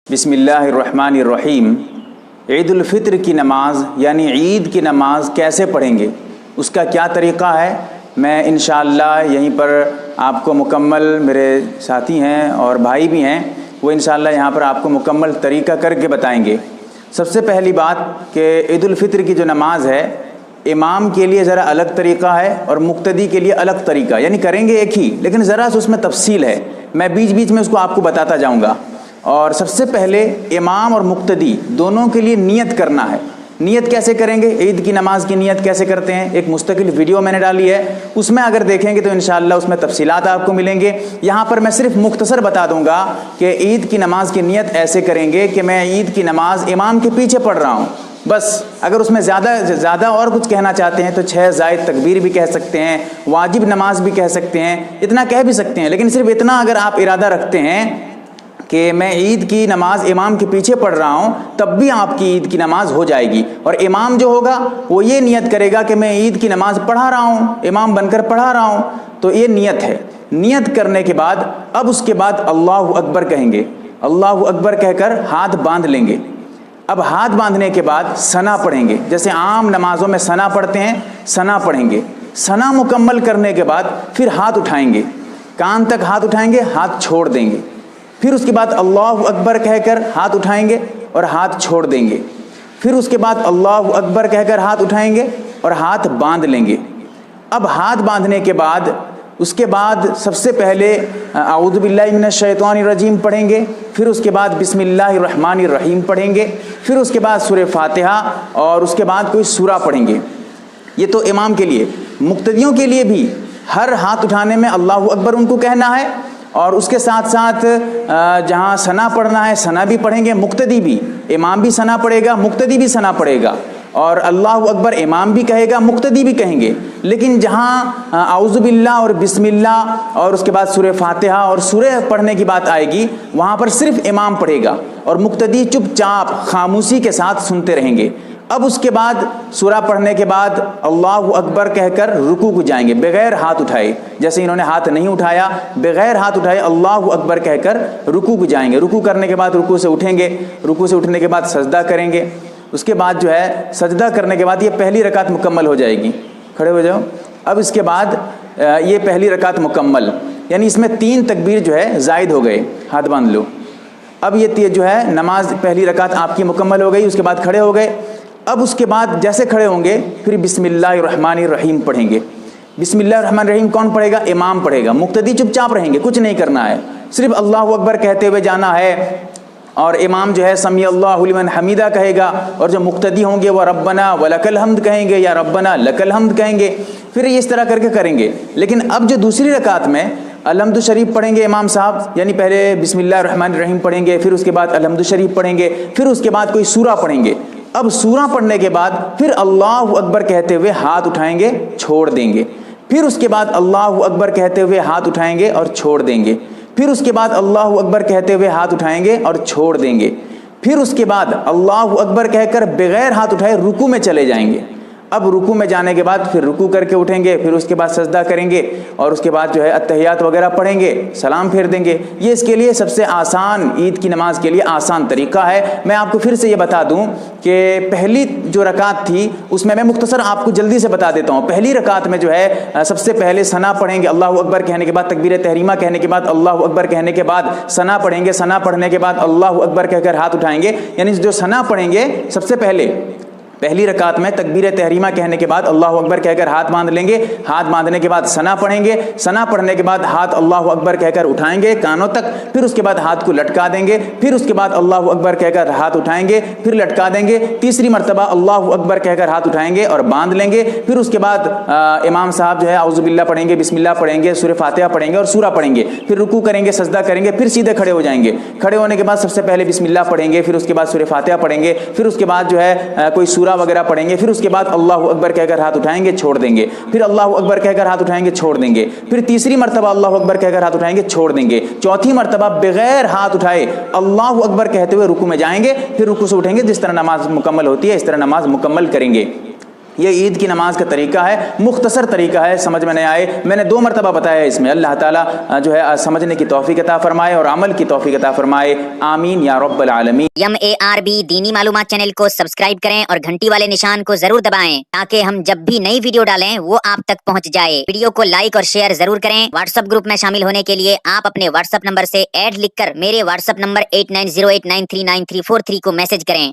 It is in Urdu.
بسم اللہ الرحمن الرحیم۔ عید الفطر کی نماز یعنی عید کی نماز کیسے پڑھیں گے، اس کا کیا طریقہ ہے، میں انشاءاللہ یہیں پر آپ کو مکمل، میرے ساتھی ہیں اور بھائی بھی ہیں، وہ انشاءاللہ یہاں پر آپ کو مکمل طریقہ کر کے بتائیں گے۔ سب سے پہلی بات کہ عید الفطر کی جو نماز ہے، امام کے لیے ذرا الگ طریقہ ہے اور مقتدی کے لیے الگ طریقہ، یعنی کریں گے ایک ہی لیکن ذرا سا اس میں تفصیل ہے، میں بیچ بیچ میں اس کو آپ کو بتاتا جاؤں گا۔ اور سب سے پہلے امام اور مقتدی دونوں کے لیے نیت کرنا ہے۔ نیت کیسے کریں گے، عید کی نماز کی نیت کیسے کرتے ہیں، ایک مستقل ویڈیو میں نے ڈالی ہے، اس میں اگر دیکھیں گے تو انشاءاللہ اس میں تفصیلات آپ کو ملیں گے۔ یہاں پر میں صرف مختصر بتا دوں گا کہ عید کی نماز کی نیت ایسے کریں گے کہ میں عید کی نماز امام کے پیچھے پڑھ رہا ہوں، بس۔ اگر اس میں زیادہ اور کچھ کہنا چاہتے ہیں تو 6 زائد تکبیر بھی کہہ سکتے ہیں، واجب نماز بھی کہہ سکتے ہیں، اتنا کہہ بھی سکتے ہیں، لیکن صرف اتنا اگر آپ ارادہ رکھتے ہیں کہ میں عید کی نماز امام کے پیچھے پڑھ رہا ہوں، تب بھی آپ کی عید کی نماز ہو جائے گی۔ اور امام جو ہوگا وہ یہ نیت کرے گا کہ میں عید کی نماز پڑھا رہا ہوں، امام بن کر پڑھا رہا ہوں، تو یہ نیت ہے۔ نیت کرنے کے بعد اب اس کے بعد اللہ اکبر کہیں گے، اللہ اکبر کہہ کر ہاتھ باندھ لیں گے۔ اب ہاتھ باندھنے کے بعد ثنا پڑھیں گے، جیسے عام نمازوں میں ثنا پڑھتے ہیں، ثنا پڑھیں گے۔ ثنا مکمل کرنے کے بعد پھر ہاتھ اٹھائیں گے، کان تک ہاتھ اٹھائیں گے، ہاتھ چھوڑ دیں گے۔ پھر اس کے بعد اللہ اکبر کہہ کر ہاتھ اٹھائیں گے اور ہاتھ چھوڑ دیں گے۔ پھر اس کے بعد اللہ اکبر کہہ کر ہاتھ اٹھائیں گے اور ہاتھ باندھ لیں گے۔ اب ہاتھ باندھنے کے بعد اس کے بعد سب سے پہلے اعوذ باللہ من الشیطان الرجیم پڑھیں گے، پھر اس کے بعد بسم اللہ الرحمن الرحیم پڑھیں گے، پھر اس کے بعد سورہ فاتحہ اور اس کے بعد کوئی سورہ پڑھیں گے۔ یہ تو امام کے لیے۔ مقتدیوں کے لیے بھی ہر ہاتھ اٹھانے میں اللہ اکبر ان کو کہنا ہے، اور اس کے ساتھ ساتھ جہاں ثنا پڑھنا ہے ثنا بھی پڑھیں گے، مقتدی بھی، امام بھی ثنا پڑھے گا، مقتدی بھی ثنا پڑھے گا، اور اللہ اکبر امام بھی کہے گا، مقتدی بھی کہیں گے۔ لیکن جہاں اعوذ باللہ اور بسم اللہ اور اس کے بعد سورہ فاتحہ اور سورہ پڑھنے کی بات آئے گی، وہاں پر صرف امام پڑھے گا اور مقتدی چپ چاپ خاموشی کے ساتھ سنتے رہیں گے۔ اب اس کے بعد سورہ پڑھنے کے بعد اللہ اکبر کہہ کر رکوع کو جائیں گے بغیر ہاتھ اٹھائے، جیسے انہوں نے ہاتھ نہیں اٹھایا، بغیر ہاتھ اٹھائے اللہ اکبر کہہ کر رکوع کو جائیں گے۔ رکوع کرنے کے بعد رکوع سے اٹھیں گے، رکوع سے اٹھنے کے بعد سجدہ کریں گے۔ اس کے بعد جو ہے سجدہ کرنے کے بعد یہ پہلی رکعت مکمل ہو جائے گی۔ کھڑے ہو جاؤ۔ اب اس کے بعد یہ پہلی رکعت مکمل، یعنی اس میں 3 تکبیر جو ہے زائد ہو گئے، ہاتھ باندھ لو۔ اب یہ جو ہے نماز پہلی رکعت آپ کی مکمل ہو گئی، اس کے بعد کھڑے ہو گئے۔ اب اس کے بعد جیسے کھڑے ہوں گے پھر بسم اللہ الرحمن الرحیم پڑھیں گے۔ بسم اللہ الرحمن الرحیم کون پڑھے گا؟ امام پڑھے گا، مقتدی چپ چاپ رہیں گے، کچھ نہیں کرنا ہے، صرف اللہ اکبر کہتے ہوئے جانا ہے، اور امام جو ہے سمیع اللہ لمن حمیدہ کہے گا، اور جو مقتدی ہوں گے وہ ربنا ولک الحمد کہیں گے یا ربنا لک الحمد کہیں گے۔ پھر اس طرح کر کے کریں گے۔ لیکن اب جو دوسری رکعت میں الحمد شریف پڑھیں گے امام صاحب، یعنی پہلے بسم اللہ الرحمن الرحیم پڑھیں گے، پھر اس کے بعد الحمد شریف پڑھیں گے، پھر اس کے بعد کوئی سورہ پڑھیں گے۔ اب سورہ پڑھنے کے بعد پھر اللہ اکبر کہتے ہوئے ہاتھ اٹھائیں گے، چھوڑ دیں گے۔ پھر اس کے بعد اللہ اکبر کہتے ہوئے ہاتھ اٹھائیں گے اور چھوڑ دیں گے۔ پھر اس کے بعد اللہ اکبر کہتے ہوئے ہاتھ اٹھائیں گے اور چھوڑ دیں گے۔ پھر اس کے بعد اللہ اکبر کہہ کر بغیر ہاتھ اٹھائے رکوع میں چلے جائیں گے۔ اب رکوع میں جانے کے بعد پھر رکوع کر کے اٹھیں گے، پھر اس کے بعد سجدہ کریں گے، اور اس کے بعد جو ہے اتحیات وغیرہ پڑھیں گے، سلام پھیر دیں گے۔ یہ اس کے لیے سب سے آسان، عید کی نماز کے لیے آسان طریقہ ہے۔ میں آپ کو پھر سے یہ بتا دوں کہ پہلی جو رکعت تھی اس میں مختصر آپ کو جلدی سے بتا دیتا ہوں۔ پہلی رکعت میں جو ہے سب سے پہلے ثنا پڑھیں گے، اللہ اکبر کہنے کے بعد تکبیر تحریمہ کہنے کے بعد اللہ اکبر کہنے کے بعد ثنا پڑھیں گے، ثنا پڑھنے کے بعد اللہ اکبر کہہ کر ہاتھ اٹھائیں گے، یعنی جو ثنا پڑھیں گے سب سے پہلے پہلی رکعت میں تکبیر تحریمہ کہنے کے بعد اللہ اکبر کہہ کر ہاتھ باندھ لیں گے، ہاتھ باندھنے کے بعد ثنا پڑھیں گے، ثنا پڑھنے کے بعد ہاتھ اللہ اکبر کہہ کر اٹھائیں گے کانوں تک، پھر اس کے بعد ہاتھ کو لٹکا دیں گے، پھر اس کے بعد اللہ اکبر کہہ کر ہاتھ اٹھائیں گے، پھر لٹکا دیں گے، تیسری مرتبہ اللہ اکبر کہہ کر ہاتھ اٹھائیں گے اور باندھ لیں گے۔ پھر اس کے بعد امام صاحب جو ہے اعوذ باللہ پڑھیں گے، بسم اللہ پڑھیں گے، سورہ فاتحہ پڑھیں گے اور سورہ پڑھیں گے، پھر رکوع کریں گے، سجدہ کریں گے، پھر سیدھے کھڑے ہو جائیں گے۔ کھڑے ہونے کے بعد سب سے پہلے بسم اللہ پڑھیں گے، پھر اس کے بعد سورہ فاتحہ پڑھیں گے، پھر اس کے بعد جو ہے کوئی سورہ وغیرہ پڑھیں گے، پھر اس کے بعد اللہ اکبر کہہ کر ہاتھ اٹھائیں گے، چھوڑ دیں گے، پھر اللہ اکبر کہہ کر ہاتھ اٹھائیں گے، چھوڑ دیں گے، پھر تیسری مرتبہ اللہ اکبر کہہ کر ہاتھ اٹھائیں گے، چھوڑ دیں گے، چوتھی مرتبہ بغیر ہاتھ اٹھائے اللہ اکبر کہتے ہوئے رکوع میں جائیں گے، پھر رکوع سے اٹھیں گے، جس طرح نماز مکمل ہوتی ہے اس طرح نماز مکمل کریں گے۔ یہ عید کی نماز کا طریقہ ہے، مختصر طریقہ ہے، سمجھ میں نہیں آئے میں نے 2 مرتبہ بتایا ہے اس میں۔ اللہ تعالیٰ جو ہے سمجھنے کی توفیق عطا فرمائے اور عمل کی توفیق عطا فرمائے، آمین یا رب العالمین۔ MARB دینی معلومات چینل کو سبسکرائب کریں اور گھنٹی والے نشان کو ضرور دبائیں تاکہ ہم جب بھی نئی ویڈیو ڈالیں وہ آپ تک پہنچ جائے۔ ویڈیو کو لائک اور شیئر ضرور کریں۔ واٹس ایپ گروپ میں شامل ہونے کے لیے آپ اپنے واٹس ایپ نمبر سے ایڈ لکھ کر میرے واٹس ایپ نمبر 8908939343 کو میسج کریں۔